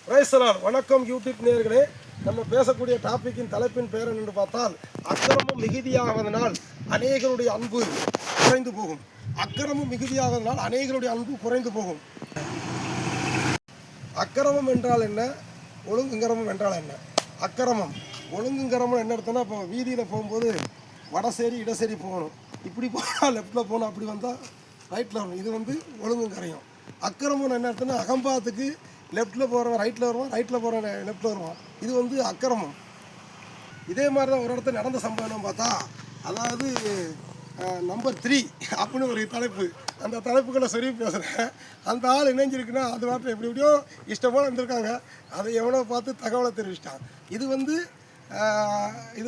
பிரைஸ்லான். வணக்கம் யூடியூப் நேயர்களே. நம்ம பேசக்கூடிய டாபிக்கின் தலைப்பின் பெயர் என்று பார்த்தால், அக்கிரமம் மிகுதியாவதனால் அநேகருடைய அன்பு குறைந்து போகும். அக்கிரமம் மிகுதியாவதனால் அநேகருடைய அன்பு குறைந்து போகும். அக்கிரமம் என்றால் என்ன, ஒழுங்குங்கரமம் என்றால் என்ன? அக்கிரமம் ஒழுங்குங்கரமம் என்ன அர்த்தம்னா, இப்போ வீதியில் போகும்போது வடசேரி இடசேரி போகணும், இப்படி போனால் லெஃப்டில் போகணும், அப்படி வந்தால் ரைட்டில் வரணும். இது வந்து ஒழுங்குங்கரையும். அக்கிரமம் என்ன அர்த்தம்னா, அகம்பாத்துக்கு லெஃப்ட்டில் போகிறவன் ரைட்டில் வருவான், ரைட்டில் போகிறவன் லெஃப்ட்டில் வருவான். இது வந்து அக்கிரமம். இதே மாதிரி தான் ஒரு இடத்துல நடந்த சம்பவம் பார்த்தா, அதாவது நம்பர் 3 அப்படின்னு ஒரு தலைப்பு. அந்த தலைப்புகளை சரி பேசுகிறேன். அந்த ஆள் இணைஞ்சிருக்குன்னா அது வாட்டில் எப்படி எப்படியோ இஷ்டமாக இருந்திருக்காங்க. அதை எவனோ பார்த்து தகவலை தெரிவிச்சிட்டான். இது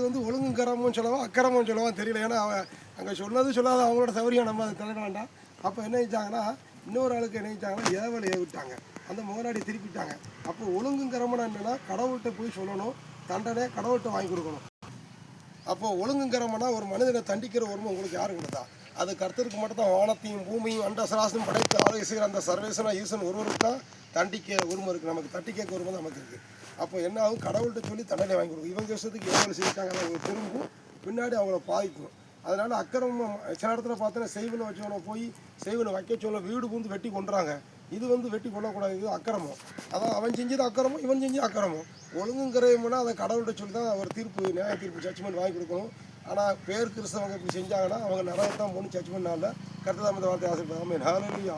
வந்து ஒழுங்குங்கரமும் சொல்லவா அக்கிரமும் சொல்லவா தெரியல. ஏன்னா அவன் அங்கே சொன்னது சொல்லாத அவங்களோட சௌரியம் நம்ம அதை தலையிட வேண்டாம். அப்போ என்ன செஞ்சாங்கன்னா, இன்னொரு ஆளுக்கு என்ன செஞ்சாங்கன்னா ஏவலை ஏவிட்டாங்க, அந்த முதலாளி திருப்பிட்டாங்க. அப்போ ஒழுங்குங்கரமனா என்னென்னா, கடவுள்கிட்ட போய் சொல்லணும், தண்டனை கடவுள்கிட்ட வாங்கி கொடுக்கணும். அப்போ ஒழுங்குங்கரமனா ஒரு மனிதனை தண்டிக்கிற உரிமை உங்களுக்கு யாரும் கொடுத்தா? அது கர்த்தருக்கு மட்டும் தான். வானத்தையும் பூமியும் அண்டசராசனும் படைத்து ஆளுகை செய்கிற அந்த சர்வேசனா ஈசன் ஒருவருக்கு தான் தண்டிக்க உரிமை இருக்குது. நமக்கு தட்டி கேட்க உரிமை நமக்கு இருக்குது. அப்போ என்ன ஆகும், கடவுள்கிட்ட சொல்லி தண்டனை வாங்கி கொடுக்கும். இவங்க விஷயத்துக்கு ஏவலை செய்யிட்டாங்க, அவங்க திரும்பும் பின்னாடி அவங்கள பாதிக்கும். அதனால் அக்கிரமம் சில இடத்துல பார்த்தோன்னா செய்வனை வச்சவனை போய் செய்வனை வைக்க சொல்ல வீடு பூந்து வெட்டி கொண்டுறாங்க. இது வந்து வெட்டி கொள்ளக்கூடாது, இது அக்கிரமம். அதான் அவன் செஞ்சது அக்கிரமம், இவன் செஞ்சு அக்கிரமம். ஒழுங்குங்கிறவனா அதை கடவுள்கிட்ட சொல்லி தான் ஒரு தீர்ப்பு, நியாய தீர்ப்பு, ஜட்ஜ்மெண்ட் வாங்கி கொடுக்கணும். ஆனால் பேர் கிறிஸ்தவங்க இப்படி செஞ்சாங்கன்னா அவங்க நிறைய தான் போகணும் ஜட்ஜ்மெண்ட் நாளில். கர்த்தர் தாமே இந்த வார்த்தை ஆசைப்படுறாங்க. ஹல்லேலூயா.